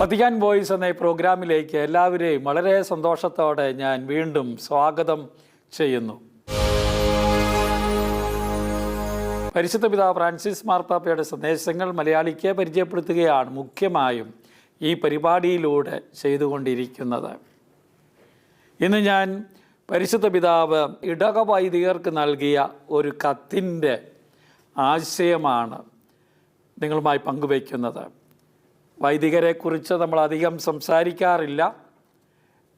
Vatican voice എന്ന ഈ പ്രോഗ്രാമിലേക്ക് എല്ലാവരെയും വളരെ സന്തോഷത്തോടെ ഞാൻ വീണ്ടും സ്വാഗതം ചെയ്യുന്നു. പരിശുദ്ധ പിതാവ് ഫ്രാൻസിസ് മാർപ്പാപ്പയുടെ സന്ദേശങ്ങൾ മലയാളിക്ക് പരിചയപ്പെടുത്തുകയാണ് മുഖ്യമായും ഈ പരിപാടിയിലൂടെ ചെയ്തുകൊണ്ടിരിക്കുന്നത്. ഇന്ന് ഞാൻ പരിശുദ്ധ പിതാവ് ഇടവക വൈദികർക്ക് നൽകിയ ഒരു കത്തിൻ്റെ ആശയമാണ് നിങ്ങളുമായി പങ്കുവയ്ക്കുന്നത്. വൈദികരെക്കുറിച്ച് നമ്മൾ അധികം സംസാരിക്കാറില്ല.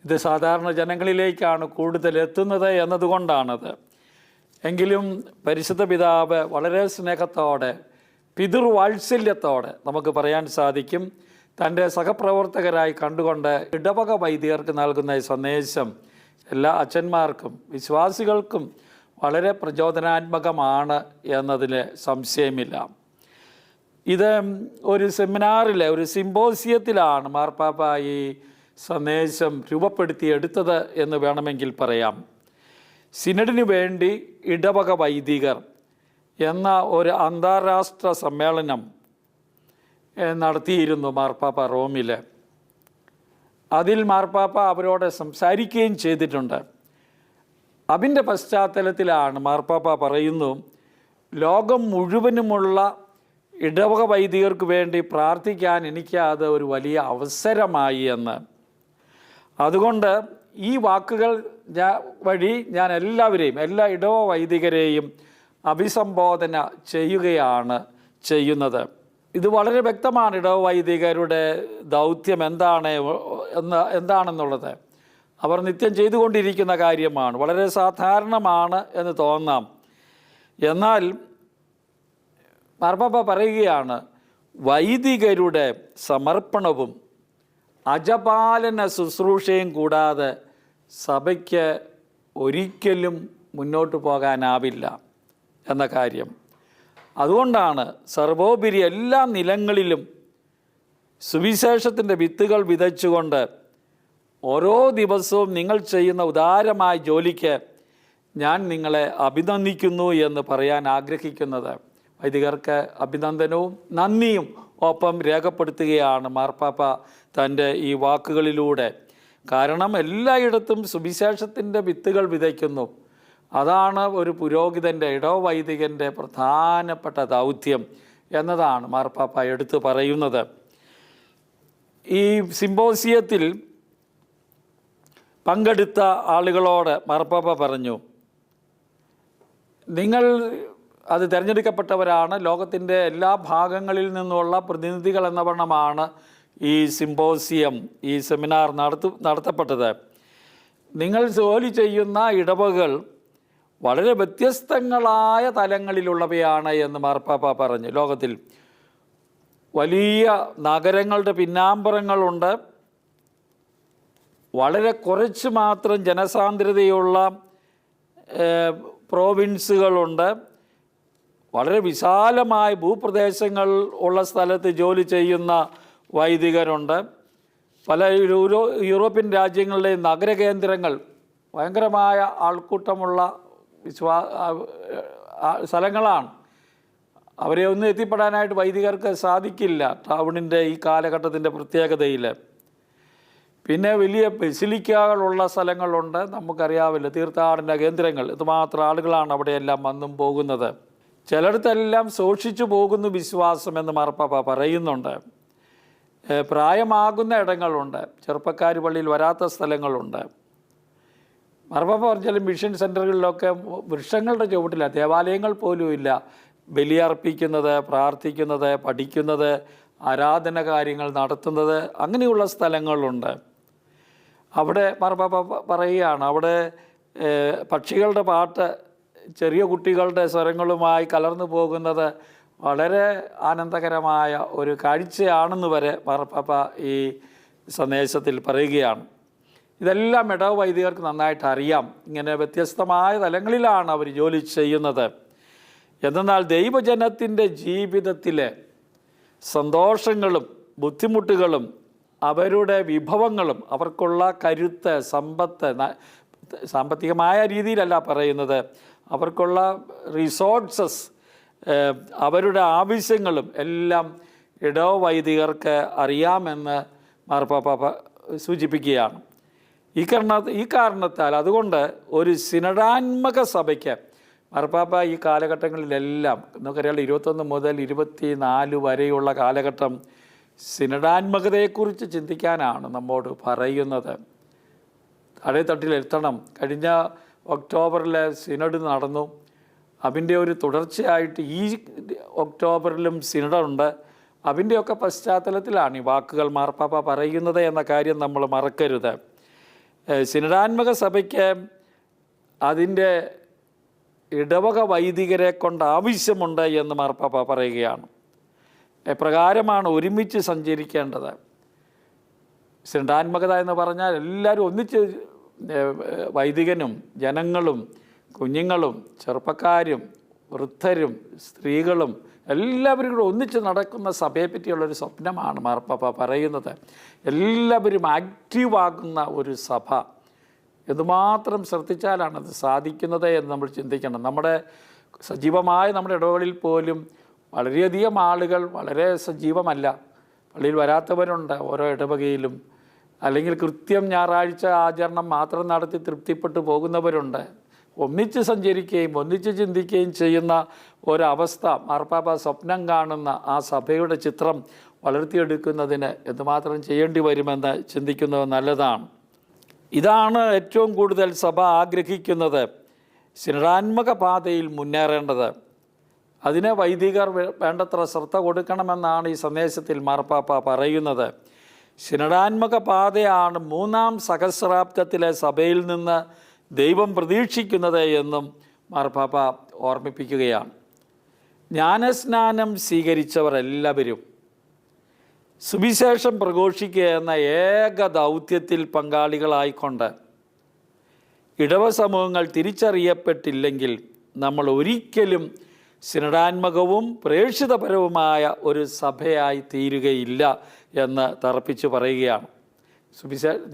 ഇത് സാധാരണ ജനങ്ങളിലേക്കാണ് കൂടുതൽ എത്തുന്നത് എന്നതുകൊണ്ടാണത്. എങ്കിലും പരിശുദ്ധ പിതാവ് വളരെ സ്നേഹത്തോടെ, പിതൃവാത്സല്യത്തോടെ നമുക്ക് പറയാൻ സാധിക്കും, തൻ്റെ സഹപ്രവർത്തകരായി കണ്ടുകൊണ്ട് ഇടവക വൈദികർക്ക് നൽകുന്ന ഈ സന്ദേശം എല്ലാ അച്ഛന്മാർക്കും വിശ്വാസികൾക്കും വളരെ പ്രചോദനാത്മകമാണ് എന്നതിൽ സംശയമില്ല. ഇത് ഒരു സെമിനാറിലെ ഒരു സിമ്പോസിയത്തിലാണ് മാർപ്പാപ്പ ഈ സന്ദേശം രൂപപ്പെടുത്തിയെടുത്തത് എന്ന് വേണമെങ്കിൽ പറയാം. സിനഡിന് വേണ്ടി ഇടവക വൈദികർ എന്ന ഒരു അന്താരാഷ്ട്ര സമ്മേളനം നടത്തിയിരുന്നു മാർപ്പാപ്പ റോമിൽ. അതിൽ മാർപ്പാപ്പ അവരോട് സംസാരിക്കുകയും ചെയ്തിട്ടുണ്ട്. അതിൻ്റെ പശ്ചാത്തലത്തിലാണ് മാർപ്പാപ്പ പറയുന്നു, ലോകം മുഴുവനുമുള്ള ഇടവക വൈദികർക്ക് വേണ്ടി പ്രാർത്ഥിക്കാൻ എനിക്ക് അത് ഒരു വലിയ അവസരമായി എന്ന്. അതുകൊണ്ട് ഈ വാക്കുകൾ വഴി ഞാൻ എല്ലാവരെയും, എല്ലാ ഇടവക വൈദികരെയും അഭിസംബോധന ചെയ്യുകയാണ് ചെയ്യുന്നത്. ഇത് വളരെ വ്യക്തമാണ്. ഇടവക വൈദികരുടെ ദൗത്യം എന്താണെന്നുള്ളത് അവർ നിത്യം ചെയ്തുകൊണ്ടിരിക്കുന്ന കാര്യമാണ്. വളരെ സാധാരണമാണ് എന്ന് തോന്നാം. എന്നാൽ മാർപ്പാപ്പ പറയുകയാണ്, വൈദികരുടെ സമർപ്പണവും അജപാലന ശുശ്രൂഷയും കൂടാതെ സഭയ്ക്ക് ഒരിക്കലും മുന്നോട്ട് പോകാനാവില്ല എന്ന കാര്യം. അതുകൊണ്ടാണ് സർവോപരി എല്ലാ നിലങ്ങളിലും സുവിശേഷത്തിൻ്റെ വിത്തുകൾ വിതച്ചുകൊണ്ട് ഓരോ ദിവസവും നിങ്ങൾ ചെയ്യുന്ന ഉദാരമായ ജോലിക്ക് ഞാൻ നിങ്ങളെ അഭിനന്ദിക്കുന്നു എന്ന് പറയാൻ ആഗ്രഹിക്കുന്നത്. വൈദികർക്ക് അഭിനന്ദനവും നന്ദിയും ഒപ്പം രേഖപ്പെടുത്തുകയാണ് മാർപ്പാപ്പ തൻ്റെ ഈ വാക്കുകളിലൂടെ. കാരണം എല്ലായിടത്തും സുവിശേഷത്തിൻ്റെ വിത്തുകൾ വിതയ്ക്കുന്നു. അതാണ് ഒരു പുരോഹിതൻ്റെ, ഇടവ വൈദികൻ്റെ പ്രധാനപ്പെട്ട ദൗത്യം എന്നതാണ് മാർപ്പാപ്പ എടുത്തു പറയുന്നത്. ഈ സിമ്പോസിയത്തിൽ പങ്കെടുത്ത ആളുകളോട് മാർപ്പാപ്പ പറഞ്ഞു, നിങ്ങൾ അത് തിരഞ്ഞെടുക്കപ്പെട്ടവരാണ്, ലോകത്തിൻ്റെ എല്ലാ ഭാഗങ്ങളിൽ നിന്നുള്ള പ്രതിനിധികൾ എന്ന വണ്ണമാണ് ഈ സിമ്പോസിയം, ഈ സെമിനാർ നടത്തപ്പെട്ടത്. നിങ്ങൾ ജോലി ചെയ്യുന്ന ഇടവകൾ വളരെ വ്യത്യസ്തങ്ങളായ തലങ്ങളിലുള്ളവയാണ് എന്ന് മാർപ്പാപ്പ പറഞ്ഞു. ലോകത്തിൽ വലിയ നഗരങ്ങളുടെ പിന്നാമ്പുറങ്ങളുണ്ട്, വളരെ കുറച്ച് മാത്രം ജനസാന്ദ്രതയുള്ള പ്രോവിൻസുകളുണ്ട്, വളരെ വിശാലമായ ഭൂപ്രദേശങ്ങൾ ഉള്ള സ്ഥലത്ത് ജോലി ചെയ്യുന്ന വൈദികരുണ്ട്. പല യൂറോപ്യൻ രാജ്യങ്ങളിലെ നഗരകേന്ദ്രങ്ങൾ, ഭയങ്കരമായ ആൾക്കൂട്ടമുള്ള സ്ഥലങ്ങളാണ്. അവരെ ഒന്നും എത്തിപ്പെടാനായിട്ട് വൈദികർക്ക് സാധിക്കില്ല ടൗണിൻ്റെ ഈ കാലഘട്ടത്തിൻ്റെ പ്രത്യേകതയിൽ. പിന്നെ വലിയ ബസിലിക്കകളുള്ള സ്ഥലങ്ങളുണ്ട്, നമുക്കറിയാവില്ല, തീർത്ഥാടന കേന്ദ്രങ്ങൾ. ഇതുമാത്രം ആളുകളാണ് അവിടെയെല്ലാം വന്നും പോകുന്നത്. ചിലയിടത്തെല്ലാം സൂക്ഷിച്ചു പോകുന്നു വിശ്വാസം എന്ന് മാർപ്പാപ്പ പറയുന്നുണ്ട്. പ്രായമാകുന്ന ഇടങ്ങളുണ്ട്, ചെറുപ്പക്കാർ പള്ളിയിൽ വരാത്ത സ്ഥലങ്ങളുണ്ട്. മാർപ്പാപ്പ പറഞ്ഞാലും മിഷൻ സെൻ്ററുകളിലൊക്കെ വൃക്ഷങ്ങളുടെ ചുവട്ടില്ല, ദേവാലയങ്ങൾ പോലും ഇല്ല. ബലിയർപ്പിക്കുന്നത്, പ്രാർത്ഥിക്കുന്നത്, പഠിക്കുന്നത്, ആരാധന കാര്യങ്ങൾ നടത്തുന്നത്, അങ്ങനെയുള്ള സ്ഥലങ്ങളുണ്ട്. അവിടെ മാർപ്പാപ്പ പറയുകയാണ്, അവിടെ പക്ഷികളുടെ പാട്ട് ചെറിയ കുട്ടികളുടെ സ്വരങ്ങളുമായി കലർന്നു പോകുന്നത് വളരെ ആനന്ദകരമായ ഒരു കാഴ്ചയാണെന്ന് വരെ മാർപ്പാപ്പ ഈ സന്ദേശത്തിൽ പറയുകയാണ്. ഇതെല്ലാം ഇടവ വൈദികർക്ക് നന്നായിട്ട് അറിയാം. ഇങ്ങനെ വ്യത്യസ്തമായ തലങ്ങളിലാണ് അവർ ജോലി ചെയ്യുന്നത്. എന്നാൽ ദൈവജനത്തിൻ്റെ ജീവിതത്തിലെ സന്തോഷങ്ങളും ബുദ്ധിമുട്ടുകളും അവരുടെ വിഭവങ്ങളും അവർക്കുള്ള കരുത്ത്, സമ്പത്ത്, സാമ്പത്തികമായ രീതിയിലല്ല പറയുന്നത്, അവർക്കുള്ള റിസോഴ്സസ്, അവരുടെ ആവശ്യങ്ങളും എല്ലാം ഇടവ വൈദികർക്ക് അറിയാമെന്ന് മാർപ്പാപ്പ സൂചിപ്പിക്കുകയാണ്. ഈ കാരണത്താൽ അതുകൊണ്ട് ഒരു സിനഡാത്മക സഭയ്ക്ക് മാർപ്പാപ്പ ഈ കാലഘട്ടങ്ങളിലെല്ലാം നമുക്കറിയാം 21 മുതൽ 24 വരെയുള്ള കാലഘട്ടം സിനഡാത്മകതയെക്കുറിച്ച് ചിന്തിക്കാനാണ് നമ്മോട് പറയുന്നത്. താഴെത്തട്ടിലെത്തണം. കഴിഞ്ഞ ഒക്ടോബറിലെ സിനഡ് നടന്നു. അതിൻ്റെ ഒരു തുടർച്ചയായിട്ട് ഈ ഒക്ടോബറിലും സിനഡുണ്ട്. അതിൻ്റെയൊക്കെ പശ്ചാത്തലത്തിലാണ് ഈ വാക്കുകൾ മാർപ്പാപ്പ പറയുന്നത് എന്ന കാര്യം നമ്മൾ മറക്കരുത്. സിനഡാത്മക സഭയ്ക്ക് അതിൻ്റെ ഇടവക വൈദികരെ കൊണ്ട് ആവശ്യമുണ്ട് എന്ന് മാർപ്പാപ്പ പറയുകയാണ്. എപ്രകാരമാണ് ഒരുമിച്ച് സഞ്ചരിക്കേണ്ടത്? സിനഡാത്മകത എന്ന് പറഞ്ഞാൽ എല്ലാവരും ഒന്നിച്ച്, വൈദികനും ജനങ്ങളും കുഞ്ഞുങ്ങളും ചെറുപ്പക്കാരും വൃദ്ധരും സ്ത്രീകളും എല്ലാവരും കൂടെ ഒന്നിച്ച് നടക്കുന്ന സഭയെ പറ്റിയുള്ളൊരു സ്വപ്നമാണ് മാർപ്പാപ്പ പറയുന്നത്. എല്ലാവരും ആക്റ്റീവാകുന്ന ഒരു സഭ. എന്തുമാത്രം ശ്രദ്ധിച്ചാലാണ് അത് സാധിക്കുന്നത് എന്ന് നമ്മൾ ചിന്തിക്കണം. നമ്മുടെ സജീവമായ നമ്മുടെ ഇടവകളിൽ പോലും വളരെയധികം ആളുകൾ വളരെ സജീവമല്ല. പള്ളിയിൽ വരാത്തവരുണ്ട് ഓരോ ഇടവകയിലും. അല്ലെങ്കിൽ കൃത്യം ഞായറാഴ്ച ആചരണം മാത്രം നടത്തി തൃപ്തിപ്പെട്ടു പോകുന്നവരുണ്ട്. ഒന്നിച്ച് സഞ്ചരിക്കുകയും ഒന്നിച്ച് ചിന്തിക്കുകയും ചെയ്യുന്ന ഒരവസ്ഥ മാർപ്പാപ്പ സ്വപ്നം കാണുന്ന ആ സഭയുടെ ചിത്രം വളർത്തിയെടുക്കുന്നതിന് എന്തുമാത്രം ചെയ്യേണ്ടി വരുമെന്ന് ചിന്തിക്കുന്നത് നല്ലതാണ്. ഇതാണ് ഏറ്റവും കൂടുതൽ സഭ ആഗ്രഹിക്കുന്നത്, സിനഡാത്മക പാതയിൽ മുന്നേറേണ്ടത്. അതിന് വൈദികർ വേണ്ടത്ര ശ്രദ്ധ കൊടുക്കണമെന്നാണ് ഈ സന്ദേശത്തിൽ മാർപ്പാപ്പ പറയുന്നത്. സിനഡാത്മക പാതയാണ് 3-ാം സഹസ്രാബ്ദത്തിലെ സഭയിൽ നിന്ന് ദൈവം പ്രതീക്ഷിക്കുന്നത് എന്നും മാർപ്പാപ്പ ഓർമ്മിപ്പിക്കുകയാണ്. ജ്ഞാനസ്നാനം സ്വീകരിച്ചവർ എല്ലാവരും സുവിശേഷം പ്രഘോഷിക്കുക എന്ന ഏക ദൗത്യത്തിൽ പങ്കാളികളായിക്കൊണ്ട് ഇടവ സമൂഹങ്ങൾ തിരിച്ചറിയപ്പെട്ടില്ലെങ്കിൽ നമ്മൾ ഒരിക്കലും സിനഡാത്മകവും പ്രേക്ഷിതപരവുമായ ഒരു സഭയായി തീരുകയില്ല എന്ന് തറപ്പിച്ച് പറയുകയാണ്.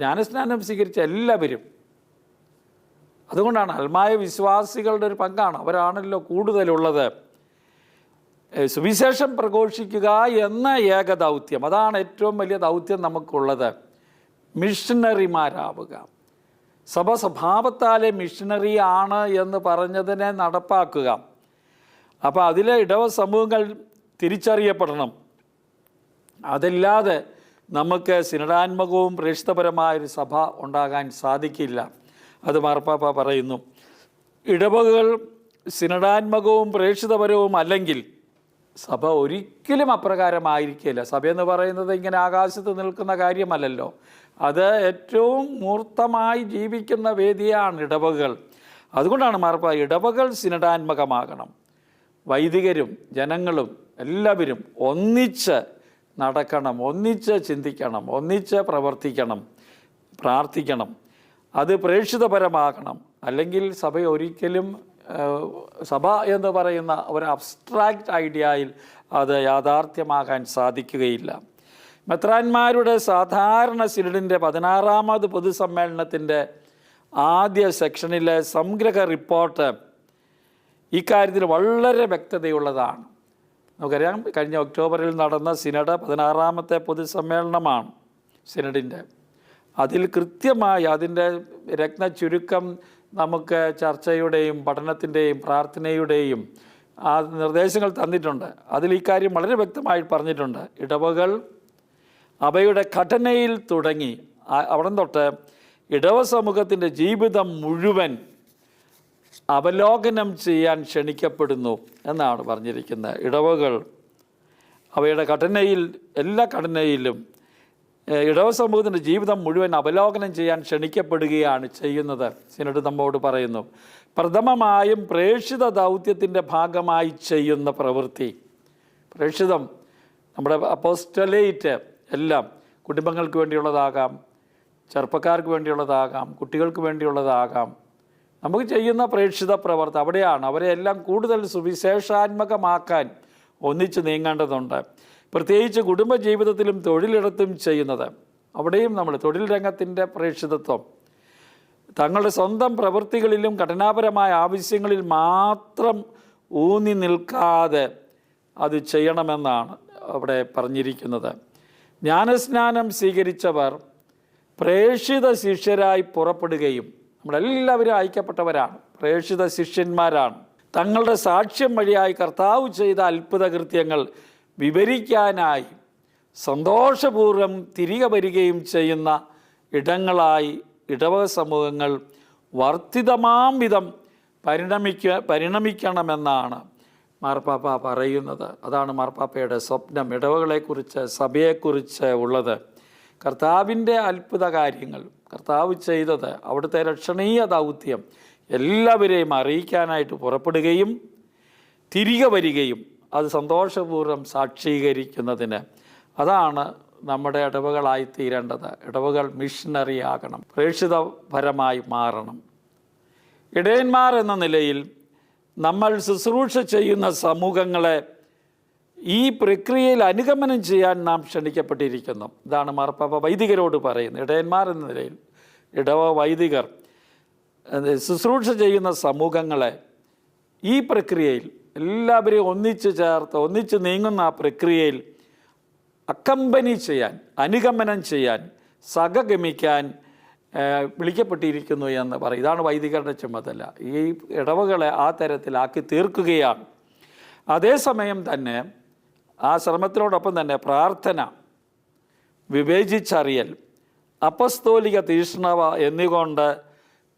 ജ്ഞാനസ്നാനം സ്വീകരിച്ച എല്ലാവരും. അതുകൊണ്ടാണ് അൽമായ വിശ്വാസികളുടെ ഒരു പങ്കാണ്, അവരാണല്ലോ കൂടുതലുള്ളത്. സുവിശേഷം പ്രഘോഷിക്കുക എന്ന ഏക ദൗത്യം, അതാണ് ഏറ്റവും വലിയ ദൗത്യം നമുക്കുള്ളത്. മിഷണറിമാരാവുക. സഭ സ്വഭാവത്താലെ മിഷണറി ആണ് എന്ന് പറഞ്ഞതിനെ നടപ്പാക്കുക. അപ്പോൾ അതിലെ ഇടവ സമൂഹങ്ങൾ തിരിച്ചറിയപ്പെടണം. അതല്ലാതെ നമുക്ക് സിനഡാത്മകവും പ്രേക്ഷിതപരമായൊരു സഭ ഉണ്ടാകാൻ സാധിക്കില്ല. അത് മാർപ്പാപ്പ പറയുന്നു. ഇടവകകൾ സിനഡാത്മകവും പ്രേക്ഷിതപരവും അല്ലെങ്കിൽ സഭ ഒരിക്കലും അപ്രകാരമായിരിക്കില്ല. സഭയെന്ന് പറയുന്നത് ഇങ്ങനെ ആകാശത്ത് നിൽക്കുന്ന കാര്യമല്ലല്ലോ. അത് ഏറ്റവും മൂർത്തമായി ജീവിക്കുന്ന വേദിയാണ് ഇടവകകൾ. അതുകൊണ്ടാണ് മാർപ്പാപ്പ ഇടവകൾ സിനഡാത്മകമാകണം. വൈദികരും ജനങ്ങളും എല്ലാവരും ഒന്നിച്ച് നടക്കണം, ഒന്നിച്ച് ചിന്തിക്കണം, ഒന്നിച്ച് പ്രവർത്തിക്കണം, പ്രാർത്ഥിക്കണം. അത് പ്രേക്ഷിതപരമാകണം. അല്ലെങ്കിൽ സഭ ഒരിക്കലും സഭ എന്ന് പറയുന്ന ഒരു അബ്സ്ട്രാക്റ്റ് ഐഡിയയിൽ അത് യാഥാർത്ഥ്യമാകാൻ സാധിക്കുകയില്ല. മെത്രാന്മാരുടെ സാധാരണ സിനഡിൻ്റെ 16ാമത് പൊതുസമ്മേളനത്തിൻ്റെ ആദ്യ സെക്ഷനിലെ സംഗ്രഹ റിപ്പോർട്ട് ഇക്കാര്യത്തിൽ വളരെ വ്യക്തതയുള്ളതാണ്. നമുക്കറിയാം, കഴിഞ്ഞ ഒക്ടോബറിൽ നടന്ന സിനഡ് 16ാമത്തെ പൊതുസമ്മേളനമാണ് സിനഡിൻ്റെ. അതിൽ കൃത്യമായി അതിൻ്റെ രത്നച്ചുരുക്കം നമുക്ക് ചർച്ചയുടെയും പഠനത്തിൻ്റെയും പ്രാർത്ഥനയുടെയും ആ നിർദ്ദേശങ്ങൾ തന്നിട്ടുണ്ട്. അതിൽ ഈ കാര്യം വളരെ വ്യക്തമായി പറഞ്ഞിട്ടുണ്ട്. ഇടവകൾ അവയുടെ ഘടനയിൽ തുടങ്ങി അവിടെ തൊട്ട് ഇടവ സമൂഹത്തിൻ്റെ ജീവിതം മുഴുവൻ അവലോകനം ചെയ്യാൻ ക്ഷണിക്കപ്പെടുന്നു എന്നാണ് പറഞ്ഞിരിക്കുന്നത്. ഇടവകൾ അവയുടെ ഘടനയിൽ, എല്ലാ ഘടനയിലും ഇടവ സമൂഹത്തിൻ്റെ ജീവിതം മുഴുവൻ അവലോകനം ചെയ്യാൻ ക്ഷണിക്കപ്പെടുകയാണ് ചെയ്യുന്നത്. സിനഡ് നമ്മോട് പറയുന്നു. പ്രഥമമായും പ്രേക്ഷിത ദൗത്യത്തിൻ്റെ ഭാഗമായി ചെയ്യുന്ന പ്രവൃത്തി. പ്രേക്ഷിതം നമ്മുടെ അപ്പോസ്റ്റലേറ്റ് എല്ലാം കുടുംബങ്ങൾക്ക് വേണ്ടിയുള്ളതാകാം, ചെറുപ്പക്കാർക്ക് വേണ്ടിയുള്ളതാകാം, കുട്ടികൾക്ക് വേണ്ടിയുള്ളതാകാം. നമുക്ക് ചെയ്യുന്ന പ്രേക്ഷിത പ്രവർത്തി അവിടെയാണ്. അവരെല്ലാം കൂടുതൽ സുവിശേഷാത്മകമാക്കാൻ ഒന്നിച്ച് നീങ്ങേണ്ടതുണ്ട്. പ്രത്യേകിച്ച് കുടുംബജീവിതത്തിലും തൊഴിലിടത്തും ചെയ്യുന്നത്. അവിടെയും നമ്മൾ തൊഴിൽ രംഗത്തിൻ്റെ പ്രേക്ഷിതത്വം തങ്ങളുടെ സ്വന്തം പ്രവൃത്തികളിലും ഘടനാപരമായ ആവശ്യങ്ങളിൽ മാത്രം ഊന്നി നിൽക്കാതെ അത് ചെയ്യണമെന്നാണ് അവിടെ പറഞ്ഞിരിക്കുന്നത്. ജ്ഞാനസ്നാനം സ്വീകരിച്ചവർ പ്രേക്ഷിത ശിഷ്യരായി പുറപ്പെടുകയും, നമ്മളെല്ലാവരും അയക്കപ്പെട്ടവരാണ്, പ്രേക്ഷിത ശിഷ്യന്മാരാണ്. തങ്ങളുടെ സാക്ഷ്യം വഴിയായി കർത്താവ് ചെയ്ത അത്ഭുത കൃത്യങ്ങൾ വിവരിക്കാനായി സന്തോഷപൂർവ്വം തിരികെ വരികയും ചെയ്യുന്ന ഇടങ്ങളായി ഇടവക സമൂഹങ്ങൾ വർദ്ധിതമാം വിധം പരിണമിക്കണമെന്നാണ് മാർപ്പാപ്പ പറയുന്നത്. അതാണ് മാർപ്പാപ്പയുടെ സ്വപ്നം, ഇടവകളെക്കുറിച്ച്, സഭയെക്കുറിച്ച് ഉള്ളത്. കർത്താവിൻ്റെ അത്ഭുത കാര്യങ്ങൾ, കർത്താവ് ചെയ്തത്, അവിടുത്തെ രക്ഷണീയ ദൗത്യം എല്ലാവരെയും അറിയിക്കാനായിട്ട് പുറപ്പെടുകയും തിരികെ വരികയും അത് സന്തോഷപൂർവ്വം സാക്ഷീകരിക്കുന്നതിന്. അതാണ് നമ്മുടെ ഇടവകളായി തീരേണ്ടത്. ഇടവകൾ മിഷനറി ആകണം, പ്രേക്ഷിതപരമായി മാറണം. ഇടയന്മാർ എന്ന നിലയിൽ നമ്മൾ ശുശ്രൂഷ ചെയ്യുന്ന സമൂഹങ്ങളെ ഈ പ്രക്രിയയിൽ അനുഗമനം ചെയ്യാൻ നാം ക്ഷണിക്കപ്പെട്ടിരിക്കുന്നു. ഇതാണ് മാർപ്പാപ്പ വൈദികരോട് പറയുന്നത്. ഇടയന്മാർ എന്ന നിലയിൽ ഇടവ വൈദികർ ശുശ്രൂഷ ചെയ്യുന്ന സമൂഹങ്ങളെ ഈ പ്രക്രിയയിൽ എല്ലാവരെയും ഒന്നിച്ച് ചേർത്ത് ഒന്നിച്ച് നീങ്ങുന്ന ആ പ്രക്രിയയിൽ അക്കമ്പനി ചെയ്യാൻ, അനുഗമനം ചെയ്യാൻ, സഹഗമിക്കാൻ വിളിക്കപ്പെട്ടിരിക്കുന്നു എന്ന് പറയും. ഇതാണ് വൈദികരുടെ ചുമതല. ഈ ഇടവകളെ ആ തരത്തിലാക്കി തീർക്കുകയാണ്. അതേസമയം തന്നെ ആ ശ്രമത്തിനോടൊപ്പം തന്നെ പ്രാർത്ഥന, വിവേചിച്ചറിയൽ, അപ്പസ്തോലിക തീഷ്ണത എന്നികൊണ്ട്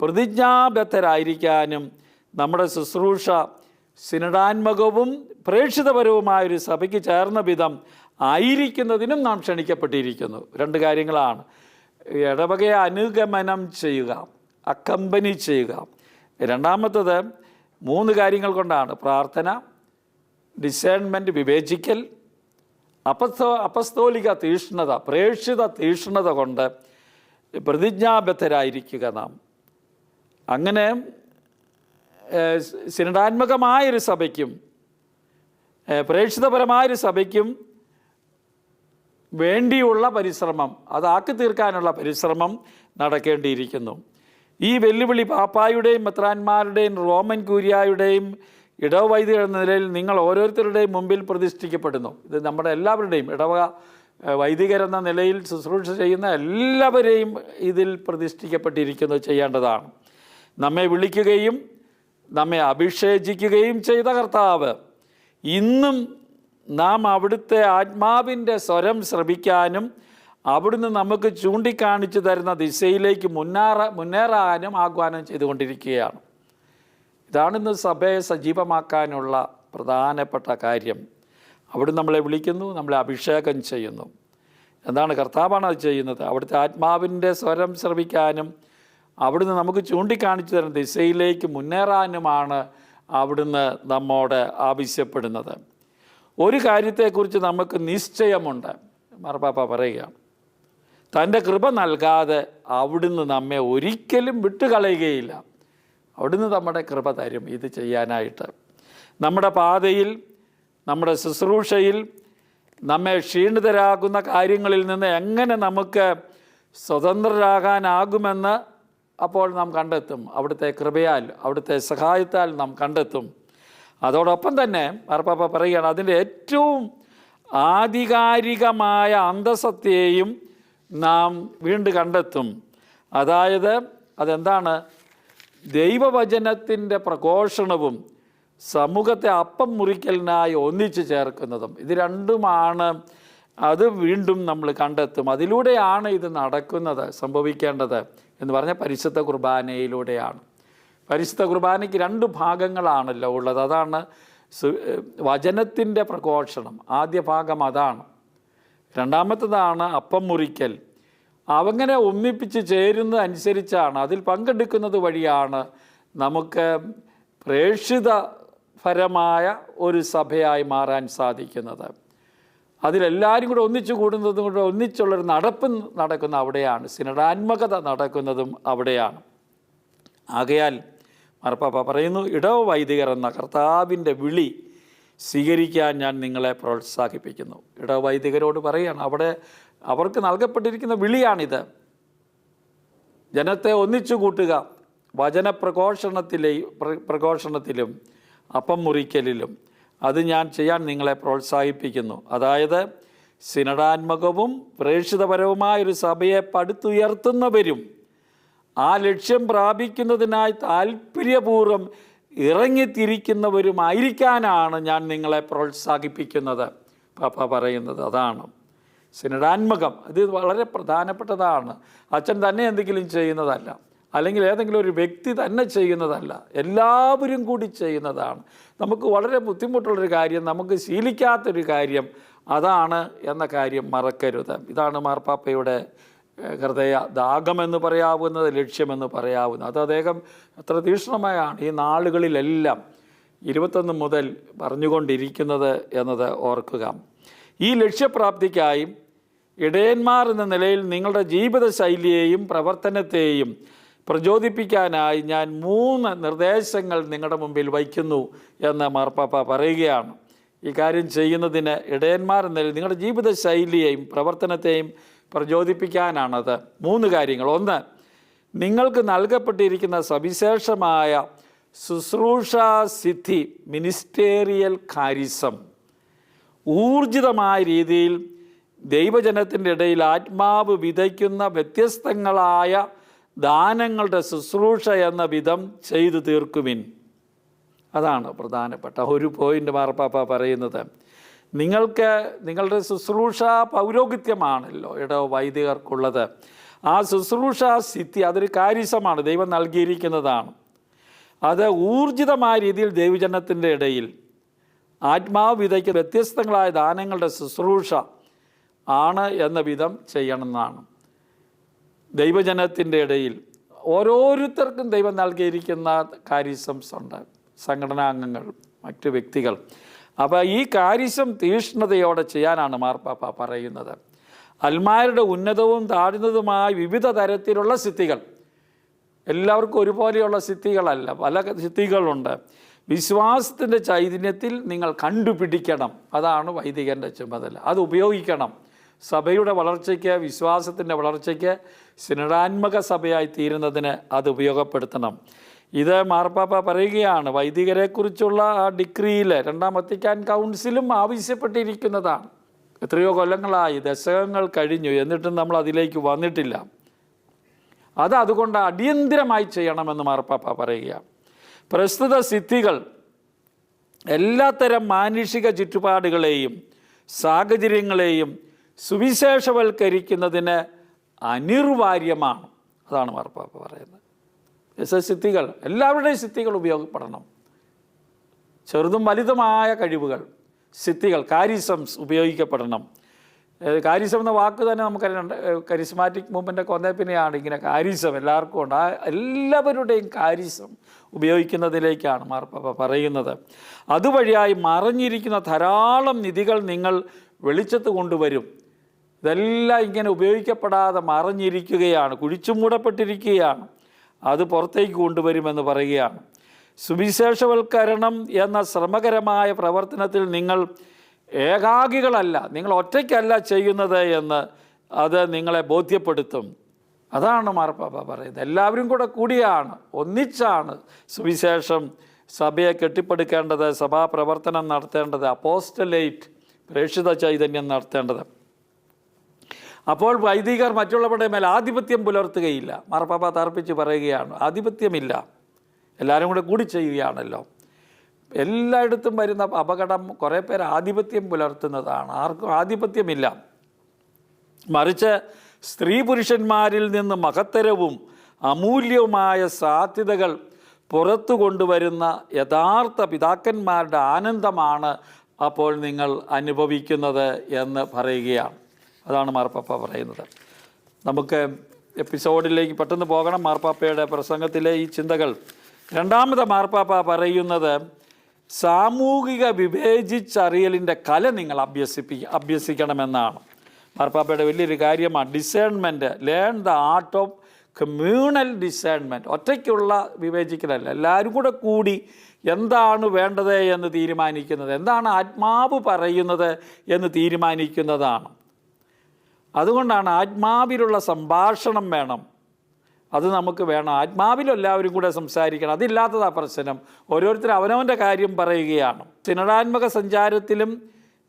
പ്രതിജ്ഞാബദ്ധരായിരിക്കാനും നമ്മുടെ ശുശ്രൂഷ സിനഡാത്മകവും പ്രേക്ഷിതപരവുമായൊരു സഭയ്ക്ക് ചേർന്ന വിധം ആയിരിക്കുന്നതിനും നാം ക്ഷണിക്കപ്പെട്ടിരിക്കുന്നു. രണ്ട് കാര്യങ്ങളാണ്: ഇടവകയെ അനുഗമനം ചെയ്യുക, അക്കമ്പനി ചെയ്യുക. രണ്ടാമത്തത് 3 കാര്യങ്ങൾ കൊണ്ടാണ്: പ്രാർത്ഥന, ഡിസേൺമെൻറ്റ്, വിവേചിക്കൽ, അപ്പസ്തോലിക തീഷ്ണത, പ്രേക്ഷിത തീഷ്ണത കൊണ്ട് പ്രതിജ്ഞാബദ്ധരായിരിക്കുക നാം. അങ്ങനെ സിനഡാത്മകമായൊരു സഭയ്ക്കും പ്രേക്ഷിതപരമായൊരു സഭയ്ക്കും വേണ്ടിയുള്ള പരിശ്രമം, അതാക്കി തീർക്കാനുള്ള പരിശ്രമം നടക്കേണ്ടിയിരിക്കുന്നു. ഈ വെല്ലുവിളി പാപ്പായുടെയും മെത്രാന്മാരുടെയും റോമൻ കൂരിയായുടെയും ഇടവ വൈദികർ എന്ന നിലയിൽ നിങ്ങൾ ഓരോരുത്തരുടെയും മുമ്പിൽ പ്രതിഷ്ഠിക്കപ്പെടുന്നു. ഇത് നമ്മുടെ എല്ലാവരുടെയും ഇടവക വൈദികരെന്ന നിലയിൽ ശുശ്രൂഷ ചെയ്യുന്ന എല്ലാവരെയും ഇതിൽ പ്രതിഷ്ഠിക്കപ്പെട്ടിരിക്കുന്നു, ചെയ്യേണ്ടതാണ്. നമ്മെ വിളിക്കുകയും നമ്മെ അഭിഷേചിക്കുകയും ചെയ്ത കർത്താവ് ഇന്നും നാം അവിടുത്തെ ആത്മാവിൻ്റെ സ്വരം ശ്രവിക്കാനും അവിടുന്ന് നമുക്ക് ചൂണ്ടിക്കാണിച്ചു തരുന്ന ദിശയിലേക്ക് മുന്നേറാനും ആഹ്വാനം ചെയ്തുകൊണ്ടിരിക്കുകയാണ്. ഇതാണിന്ന് സഭയെ സജീവമാക്കാനുള്ള പ്രധാനപ്പെട്ട കാര്യം. അവിടുന്ന് നമ്മളെ വിളിക്കുന്നു, നമ്മളെ അഭിഷേകം ചെയ്യുന്നു. എന്താണ് കർത്താവാണ് അത് ചെയ്യുന്നത്? അവിടുത്തെ ആത്മാവിൻ്റെ സ്വരം ശ്രവിക്കാനും അവിടുന്ന് നമുക്ക് ചൂണ്ടിക്കാണിച്ചു തരുന്ന ദിശയിലേക്ക് മുന്നേറാനുമാണ് അവിടുന്ന് നമ്മോട് ആവശ്യപ്പെടുന്നത്. ഒരു കാര്യത്തെക്കുറിച്ച് നമുക്ക് നിശ്ചയമുണ്ട്. മാർപ്പാപ്പ പറയുകയാണ്, തൻ്റെ കൃപ നൽകാതെ അവിടുന്ന് നമ്മെ ഒരിക്കലും വിട്ടുകളയുകയില്ല. അവിടുന്ന് നമ്മുടെ കൃപ തരും ഇത് ചെയ്യാനായിട്ട്. നമ്മുടെ പാതയിൽ, നമ്മുടെ ശുശ്രൂഷയിൽ നമ്മെ ക്ഷീണിതരാകുന്ന കാര്യങ്ങളിൽ നിന്ന് എങ്ങനെ നമുക്ക് സ്വതന്ത്രരാകാനാകുമെന്ന് അപ്പോൾ നാം കണ്ടെത്തും. അവിടുത്തെ കൃപയാൽ, അവിടുത്തെ സഹായത്താൽ നാം കണ്ടെത്തും. അതോടൊപ്പം തന്നെ മാർപ്പാപ്പ പറയുകയാണ്, അതിൻ്റെ ഏറ്റവും ആധികാരികമായ അന്തസത്തയെയും നാം വീണ്ടും കണ്ടെത്തും. അതായത് അതെന്താണ്? ദൈവവചനത്തിൻ്റെ പ്രഘോഷണവും സമൂഹത്തെ അപ്പം മുറിക്കലിനായി ഒന്നിച്ചു ചേർക്കുന്നതും. ഇത് രണ്ടുമാണ്. അത് വീണ്ടും നമ്മൾ കണ്ടെത്തും. അതിലൂടെയാണ് ഇത് നടക്കുന്നത്, സംഭവിക്കേണ്ടത് എന്ന് പറഞ്ഞാൽ പരിശുദ്ധ കുർബാനയിലൂടെയാണ്. പരിശുദ്ധ കുർബാനയ്ക്ക് 2 ഭാഗങ്ങളാണല്ലോ ഉള്ളത്. അതാണ് വചനത്തിൻ്റെ പ്രഘോഷണം, ആദ്യ ഭാഗം അതാണ്. രണ്ടാമത്തതാണ് അപ്പം മുറിക്കൽ. അങ്ങനെ ഒന്നിപ്പിച്ച് ചേരുന്നത് അനുസരിച്ചാണ്, അതിൽ പങ്കെടുക്കുന്നത് വഴിയാണ് നമുക്ക് പ്രേക്ഷിതപരമായ ഒരു സഭയായി മാറാൻ സാധിക്കുന്നത്. അതിലെല്ലാവരും കൂടെ ഒന്നിച്ചു കൂടുന്നതും കൂടെ ഒന്നിച്ചുള്ളൊരു നടപ്പ് നടക്കുന്ന അവിടെയാണ്, സിനഡാത്മകത നടക്കുന്നതും അവിടെയാണ്. ആകയാൽ മാർപ്പാപ്പ പറയുന്നു, ഇടവ വൈദികർ എന്ന കർത്താവിൻ്റെ വിളി സ്വീകരിക്കാൻ ഞാൻ നിങ്ങളെ പ്രോത്സാഹിപ്പിക്കുന്നു. ഇടവ വൈദികരോട് പറയുകയാണ്, അവിടെ അവർക്ക് നൽകപ്പെട്ടിരിക്കുന്ന വിളിയാണിത്. ജനത്തെ ഒന്നിച്ചു കൂട്ടുക, പ്രഘോഷണത്തിലും അപ്പം മുറിക്കലിലും അത് ഞാൻ ചെയ്യാൻ നിങ്ങളെ പ്രോത്സാഹിപ്പിക്കുന്നു. അതായത് സിനഡാത്മകവും പ്രേക്ഷിതപരവുമായൊരു സഭയെ പടുത്തുയർത്തുന്നവരും ആ ലക്ഷ്യം പ്രാപിക്കുന്നതിനായി താല്പര്യപൂർവ്വം ഇറങ്ങിത്തിരിക്കുന്നവരുമായിരിക്കാനാണ് ഞാൻ നിങ്ങളെ പ്രോത്സാഹിപ്പിക്കുന്നത്. പാപ്പ പറയുന്നത് അതാണ്. സിനഡാത്മകം ഇത് വളരെ പ്രധാനപ്പെട്ടതാണ്. അച്ഛൻ തന്നെ എന്തെങ്കിലും ചെയ്യുന്നതല്ല, അല്ലെങ്കിൽ ഏതെങ്കിലും ഒരു വ്യക്തി തന്നെ ചെയ്യുന്നതല്ല, എല്ലാവരും കൂടി ചെയ്യുന്നതാണ്. നമുക്ക് വളരെ ബുദ്ധിമുട്ടുള്ളൊരു കാര്യം, നമുക്ക് ശീലിക്കാത്തൊരു കാര്യം അതാണ് എന്ന കാര്യം മറക്കരുത്. ഇതാണ് മാർപ്പാപ്പയുടെ ഹൃദയ ദാഹമെന്ന് പറയാവുന്നത്, ലക്ഷ്യമെന്ന് പറയാവുന്നത്. അത് അദ്ദേഹം അത്ര തീക്ഷ്ണമായാണ് ഈ നാളുകളിലെല്ലാം 21 മുതൽ പറഞ്ഞുകൊണ്ടിരിക്കുന്നത് എന്നത് ഓർക്കുക. ഈ ലക്ഷ്യപ്രാപ്തിക്കായി ഇടയന്മാർ എന്ന നിലയിൽ നിങ്ങളുടെ ജീവിതശൈലിയെയും പ്രവർത്തനത്തെയും പ്രചോദിപ്പിക്കാനായി ഞാൻ 3 നിർദ്ദേശങ്ങൾ നിങ്ങളുടെ മുമ്പിൽ വയ്ക്കുന്നു എന്ന് മാർപ്പാപ്പ പറയുകയാണ്. ഈ കാര്യം ചെയ്യുന്നതിന് ഇടയന്മാർ എന്ന നിലയിൽ നിങ്ങളുടെ ജീവിതശൈലിയെയും പ്രവർത്തനത്തെയും പ്രചോദിപ്പിക്കാനാണത്. 3 കാര്യങ്ങൾ. 1, നിങ്ങൾക്ക് നൽകപ്പെട്ടിരിക്കുന്ന സവിശേഷമായ ശുശ്രൂഷാസിദ്ധി, മിനിസ്റ്റേറിയൽ കാരിസം, ഊർജിതമായ രീതിയിൽ ദൈവജനത്തിൻ്റെ ഇടയിൽ ആത്മാവ് വിതയ്ക്കുന്ന വ്യത്യസ്തങ്ങളായ ദാനങ്ങളുടെ ശുശ്രൂഷ എന്ന വിധം ചെയ്തു തീർക്കുവിൻ. അതാണ് പ്രധാനപ്പെട്ട ഒരു പോയിൻ്റ് മാർപ്പാപ്പ പറയുന്നത്. നിങ്ങൾക്ക് നിങ്ങളുടെ ശുശ്രൂഷ പൗരോഹിത്യമാണല്ലോ വൈദികർക്കുള്ളത്. ആ ശുശ്രൂഷ സിദ്ധി അതൊരു കാരിസമാണ്, ദൈവം നൽകിയിരിക്കുന്നതാണ്. അത് ഊർജിതമായ രീതിയിൽ ദൈവജനത്തിൻ്റെ ഇടയിൽ ആത്മാവ് വിതയ്ക്ക് വ്യത്യസ്തങ്ങളായ ദാനങ്ങളുടെ ശുശ്രൂഷ ആണ് എന്ന വിധം ചെയ്യണമെന്നാണ്. ദൈവജനത്തിൻ്റെ ഇടയിൽ ഓരോരുത്തർക്കും ദൈവം നൽകിയിരിക്കുന്ന കാരിസംസ് ഉണ്ട്, സംഘടനാംഗങ്ങൾ, മറ്റു വ്യക്തികൾ. അപ്പോൾ ഈ കാരിസം തീക്ഷ്ണതയോടെ ചെയ്യാനാണ് മാർപ്പാപ്പ പറയുന്നത്. അൽമാരുടെ ഉന്നതവും താഴ്ന്നതുമായ വിവിധ തരത്തിലുള്ള സിദ്ധികൾ, എല്ലാവർക്കും ഒരുപോലെയുള്ള സിദ്ധികളല്ല, പല സിദ്ധികളുണ്ട്. വിശ്വാസത്തിൻ്റെ ചൈതന്യത്തിൽ നിങ്ങൾ കണ്ടുപിടിക്കണം, അതാണ് വൈദികൻ്റെ ചുമതല. അത് ഉപയോഗിക്കണം. സഭയുടെ വളർച്ചയ്ക്ക്, വിശ്വാസത്തിൻ്റെ വളർച്ചയ്ക്ക്, സിനഡാത്മക സഭയായി തീരുന്നതിന് അത് ഉപയോഗപ്പെടുത്തണം. ഇത് മാർപ്പാപ്പ പറയുകയാണ്. വൈദികരെക്കുറിച്ചുള്ള ആ ഡിക്രിയിൽ 2ാം വത്തിക്കാൻ കൗൺസിലും ആവശ്യപ്പെട്ടിരിക്കുന്നതാണ്. എത്രയോ കൊല്ലങ്ങളായി, ദശകങ്ങൾ കഴിഞ്ഞു, എന്നിട്ടും നമ്മൾ അതിലേക്ക് വന്നിട്ടില്ല. അതുകൊണ്ട് അടിയന്തിരമായി ചെയ്യണമെന്ന് മാർപ്പാപ്പ പറയുക. പ്രസ്തുത സിദ്ധികൾ എല്ലാത്തരം മാനുഷിക ചുറ്റുപാടുകളെയും സാഹചര്യങ്ങളെയും സുവിശേഷവൽക്കരിക്കുന്നതിന് അനിവാര്യമാണ്. അതാണ് മാർപ്പാപ്പ പറയുന്നത്. സിദ്ധികൾ, എല്ലാവരുടെയും സിദ്ധികൾ ഉപയോഗപ്പെടണം. ചെറുതും വലുതുമായ കഴിവുകൾ, സിദ്ധികൾ, കാരിസംസ് ഉപയോഗിക്കപ്പെടണം. കാരിസം എന്ന വാക്ക് തന്നെ നമുക്കറിയാം. കരിസ്മാറ്റിക് മൂവ്മെൻ്റൊക്കെ വന്നേ പിന്നെയാണ് ഇങ്ങനെ കാരിസം എല്ലാവർക്കും ഉണ്ട്. ആ എല്ലാവരുടെയും കാരിസം ഉപയോഗിക്കുന്നതിലേക്കാണ് മാർപ്പാപ്പ പറയുന്നത്. അതുവഴിയായി മറഞ്ഞിരിക്കുന്ന ധാരാളം നിധികൾ നിങ്ങൾ വെളിച്ചത്ത് കൊണ്ടുവരും. ഇതെല്ലാം ഇങ്ങനെ ഉപയോഗിക്കപ്പെടാതെ മറഞ്ഞിരിക്കുകയാണ്, കുഴിച്ചു മൂടപ്പെട്ടിരിക്കുകയാണ്. അത് പുറത്തേക്ക് കൊണ്ടുവരുമെന്ന് പറയുകയാണ്. സുവിശേഷവൽക്കരണം എന്ന ശ്രമകരമായ പ്രവർത്തനത്തിൽ നിങ്ങൾ ഏകാകികളല്ല, നിങ്ങൾ ഒറ്റയ്ക്കല്ല ചെയ്യുന്നത് എന്ന് അത് നിങ്ങളെ ബോധ്യപ്പെടുത്തും. അതാണ് മാർപ്പാപ്പ പറയുന്നത്. എല്ലാവരും കൂടിയാണ്, ഒന്നിച്ചാണ് സുവിശേഷം സഭയെ കെട്ടിപ്പടുക്കേണ്ടത്, സഭാപ്രവർത്തനം നടത്തേണ്ടത്, അപ്പോസ്റ്റലേറ്റ് പ്രേക്ഷിത ചൈതന്യം നടത്തേണ്ടത്. അപ്പോൾ വൈദികർ മറ്റുള്ളവരുടെ മേൽ ആധിപത്യം പുലർത്തുകയില്ല. മാർപ്പാപ്പ തർപ്പിച്ച് പറയുകയാണ്, ആധിപത്യമില്ല, എല്ലാവരും കൂടി ചെയ്യുകയാണല്ലോ. എല്ലായിടത്തും വരുന്ന അപകടം കുറേ പേർ ആധിപത്യം പുലർത്തുന്നതാണ്. ആർക്കും ആധിപത്യമില്ല. മറിച്ച് സ്ത്രീ പുരുഷന്മാരിൽ നിന്ന് മഹത്തരവും അമൂല്യവുമായ സാധ്യതകൾ പുറത്തു കൊണ്ടുവരുന്ന യഥാർത്ഥ പിതാക്കന്മാരുടെ ആനന്ദമാണ് അപ്പോൾ നിങ്ങൾ അനുഭവിക്കുന്നത് എന്ന് പറയുകയാണ്. അതാണ് മാർപ്പാപ്പ പറയുന്നത്. നമുക്ക് എപ്പിസോഡിലേക്ക് പെട്ടെന്ന് പോകണം. മാർപ്പാപ്പയുടെ പ്രസംഗത്തിലെ ഈ ചിന്തകൾ. 2ാമത് മാർപ്പാപ്പ പറയുന്നത് സാമൂഹിക വിവേചിച്ചറിയലിൻ്റെ കല നിങ്ങൾ അഭ്യസിക്കണമെന്നാണ്. മാർപ്പാപ്പയുടെ വലിയൊരു കാര്യമാണ് discernment. Learn the art of communal discernment. ഒറ്റയ്ക്കുള്ള വിവേചിക്കലല്ല, എല്ലാവരും കൂടി എന്താണ് വേണ്ടത് എന്ന് തീരുമാനിക്കുന്നത്, എന്താണ് ആത്മാവ് പറയുന്നത് എന്ന് തീരുമാനിക്കുന്നതാണ്. അതുകൊണ്ടാണ് ആത്മാവിലുള്ള സംഭാഷണം വേണം. അത് നമുക്ക് വേണം. ആത്മാവിലും എല്ലാവരും കൂടെ സംസാരിക്കണം. അതില്ലാത്തതാ പ്രശ്നം. ഓരോരുത്തരും അവനവൻ്റെ കാര്യം പറയുകയാണ്. സിനഡാത്മക സഞ്ചാരത്തിലും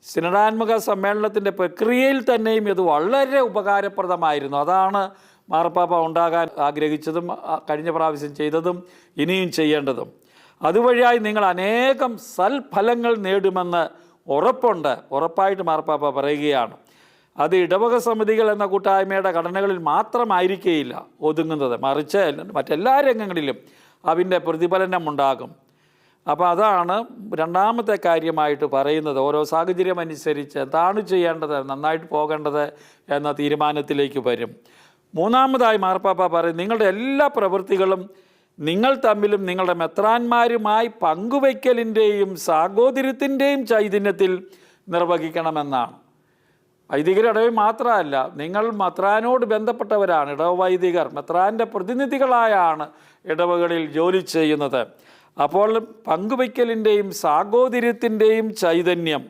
സിനഡാത്മക സമ്മേളനത്തിൻ്റെ പ്രക്രിയയിൽ തന്നെയും ഇത് വളരെ ഉപകാരപ്രദമായിരുന്നു. അതാണ് മാർപ്പാപ്പ ഉണ്ടാകാൻ ആഗ്രഹിച്ചതും കഴിഞ്ഞ പ്രാവശ്യം ചെയ്തതും ഇനിയും ചെയ്യേണ്ടതും. അതുവഴിയായി നിങ്ങൾ അനേകം സൽഫലങ്ങൾ നേടുമെന്ന് ഉറപ്പായിട്ട് മാർപ്പാപ്പ പറയുകയാണ്. അത് ഇടവക സമിതികൾ എന്ന കൂട്ടായ്മയുടെ ഘടനകളിൽ മാത്രമായിരിക്കുകയില്ല ഒതുങ്ങുന്നത്, മറിച്ച് മറ്റെല്ലാ രംഗങ്ങളിലും അതിൻ്റെ പ്രതിഫലനമുണ്ടാകും. അപ്പോൾ അതാണ് രണ്ടാമത്തെ കാര്യമായിട്ട് പറയുന്നത്. ഓരോ സാഹചര്യം അനുസരിച്ച് എന്താണ് ചെയ്യേണ്ടത്, നന്നായിട്ട് പോകേണ്ടത് എന്ന തീരുമാനത്തിലേക്ക് വരും. മൂന്നാമതായി മാർപ്പാപ്പ പറയും, നിങ്ങളുടെ എല്ലാ പ്രവൃത്തികളും നിങ്ങൾ തമ്മിലും നിങ്ങളുടെ മെത്രാന്മാരുമായി പങ്കുവയ്ക്കലിൻ്റെയും സാഹോദര്യത്തിൻ്റെയും ചൈതന്യത്തിൽ നിർവഹിക്കണമെന്നാണ്. വൈദികർ ഇടവയിൽ മാത്രമല്ല, നിങ്ങൾ മെത്രാനോട് ബന്ധപ്പെട്ടവരാണ്. ഇടവ വൈദികർ മെത്രാൻ്റെ പ്രതിനിധികളായാണ് ഇടവകളിൽ ജോലി ചെയ്യുന്നത്. അപ്പോൾ പങ്കുവയ്ക്കലിൻ്റെയും സാഹോദര്യത്തിൻ്റെയും ചൈതന്യം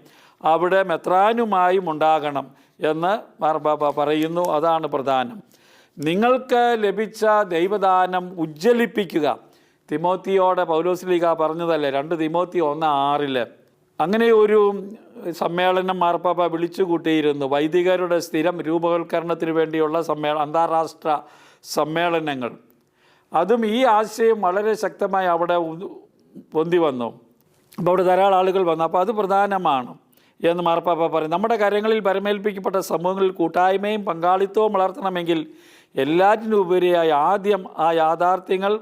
അവിടെ മെത്രാനുമായും ഉണ്ടാകണം എന്ന് മാർപ്പാപ്പ പറയുന്നു. അതാണ് പ്രധാനം. നിങ്ങൾക്ക് ലഭിച്ച ദൈവദാനം ഉജ്ജ്വലിപ്പിക്കുക. തിമോത്തിയോടെ പൗലോസ്ലീഹ പറഞ്ഞതല്ലേ, 2 തിമോത്തി 1:6. അങ്ങനെ ഒരു സമ്മേളനം മാർപ്പാപ്പ വിളിച്ചു കൂട്ടിയിരുന്നു. വൈദികരുടെ സ്ഥിരം രൂപവൽക്കരണത്തിന് വേണ്ടിയുള്ള അന്താരാഷ്ട്ര സമ്മേളനങ്ങൾ. അതും ഈ ആശയം വളരെ ശക്തമായി അവിടെ പൊന്തി വന്നു. അപ്പോൾ അവിടെ ധാരാളം ആളുകൾ വന്നു. അപ്പോൾ അത് പ്രധാനമാണ് എന്ന് മാർപ്പാപ്പ പറയും. നമ്മുടെ കരങ്ങളിൽ പരമേൽപ്പിക്കപ്പെട്ട സമൂഹങ്ങളിൽ കൂട്ടായ്മയും പങ്കാളിത്തവും വളർത്തണമെങ്കിൽ എല്ലാറ്റിനും ഉപരിയായി ആദ്യം ആ യാഥാർത്ഥ്യങ്ങൾ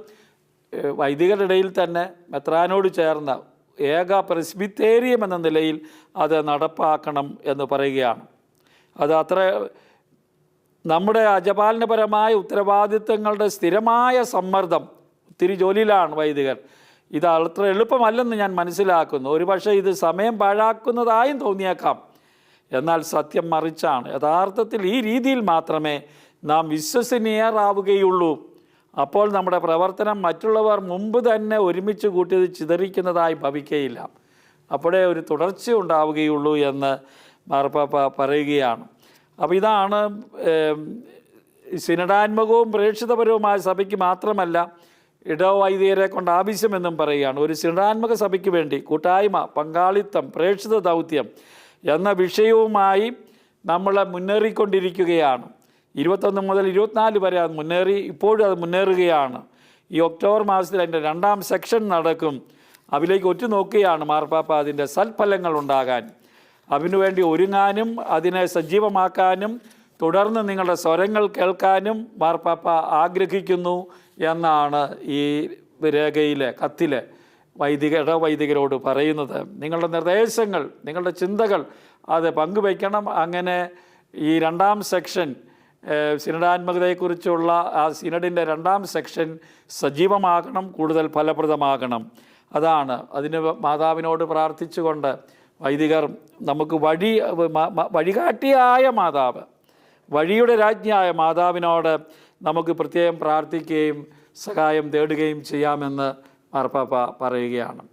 വൈദികരുടെ ഇടയിൽ തന്നെ മെത്രാനോട് ചേർന്ന ഏക പ്രസ്ബിത്തേരിയം എന്ന നിലയിൽ അത് നടപ്പാക്കണം എന്ന് പറയുകയാണ്. അത് അത്ര നമ്മുടെ അജപാലനപരമായ ഉത്തരവാദിത്തങ്ങളുടെ സ്ഥിരമായ സമ്മർദ്ദം. ഒത്തിരി ജോലിയിലാണ് വൈദികർ. ഇത് അത്ര എളുപ്പമല്ലെന്ന് ഞാൻ മനസ്സിലാക്കുന്നു. ഒരുപക്ഷെ ഇത് സമയം പാഴാക്കുന്നതായും തോന്നിയേക്കാം. എന്നാൽ സത്യം മറിച്ചാണ്. യഥാർത്ഥത്തിൽ ഈ രീതിയിൽ മാത്രമേ നാം വിശ്വസനീയരാവുകയുള്ളൂ. അപ്പോൾ നമ്മുടെ പ്രവർത്തനം മറ്റുള്ളവർ മുമ്പ് തന്നെ ഒരുമിച്ച് കൂട്ടിയത് ചിതറിക്കുന്നതായി ഭവിക്കുകയില്ല. അപ്പോഴേ ഒരു തുടർച്ച ഉണ്ടാവുകയുള്ളൂ എന്ന് മാർപ്പാപ്പ പറയുകയാണ്. അപ്പോൾ ഇതാണ് സിനഡാത്മകവും പ്രേക്ഷിതപരവുമായ സഭയ്ക്ക് മാത്രമല്ല ഇടവ വൈദികരെ കൊണ്ട് ആവശ്യമെന്നും പറയുകയാണ്. ഒരു സിനഡാത്മക സഭയ്ക്ക് വേണ്ടി കൂട്ടായ്മ, പങ്കാളിത്തം, പ്രേക്ഷിത ദൗത്യം എന്ന വിഷയവുമായി നമ്മൾ മുന്നേറിക്കൊണ്ടിരിക്കുകയാണ്. 21 മുതൽ 24 വരെ അത് ഇപ്പോഴും അത് മുന്നേറുകയാണ്. ഈ ഒക്ടോബർ മാസത്തിൽ അതിൻ്റെ 2ാം സെക്ഷൻ നടക്കും. അതിലേക്ക് ഒറ്റുനോക്കുകയാണ് മാർപ്പാപ്പ അതിൻ്റെ സൽഫലങ്ങൾ ഉണ്ടാകാൻ. അതിനുവേണ്ടി ഒരുങ്ങാനും അതിനെ സജീവമാക്കാനും തുടർന്ന് നിങ്ങളുടെ സ്വരങ്ങൾ കേൾക്കാനും മാർപ്പാപ്പ ആഗ്രഹിക്കുന്നു എന്നാണ് ഈ രേഖയിലെ കത്തിലെ ഇടവൈദികരോട് പറയുന്നത്. നിങ്ങളുടെ നിർദ്ദേശങ്ങൾ, നിങ്ങളുടെ ചിന്തകൾ അത് പങ്കുവയ്ക്കണം. അങ്ങനെ ഈ 2ാം സെക്ഷൻ സിനഡാത്മകതയെക്കുറിച്ചുള്ള ആ സിനഡിൻ്റെ 2ാം സെക്ഷൻ സജീവമാകണം, കൂടുതൽ ഫലപ്രദമാകണം. അതാണ് അതിന് മാതാവിനോട് പ്രാർത്ഥിച്ചുകൊണ്ട് വൈദികർ നമുക്ക് വഴികാട്ടിയായ മാതാവ്, വഴിയുടെ രാജ്ഞിയായ മാതാവിനോട് നമുക്ക് പ്രത്യേകം പ്രാർത്ഥിക്കുകയും സഹായം തേടുകയും ചെയ്യാമെന്ന് മാർപ്പാപ്പ പറയുകയാണ്.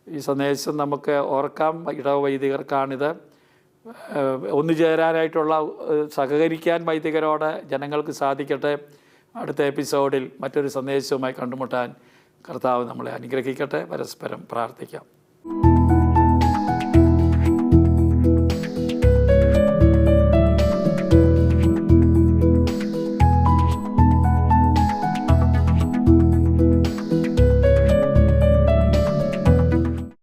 ഈ സന്ദേശം നമുക്ക് ഓർക്കാം. ഇടവ വൈദികർക്കാണിത്. ഒന്നുചേരാനായിട്ടുള്ള സഹകരിക്കാൻ വൈദികരോട് ജനങ്ങൾക്ക് സാധിക്കട്ടെ. അടുത്ത എപ്പിസോഡിൽ മറ്റൊരു സന്ദേശവുമായി കണ്ടുമുട്ടാൻ കർത്താവ് നമ്മളെ അനുഗ്രഹിക്കട്ടെ. പരസ്പരം പ്രാർത്ഥിക്കാം.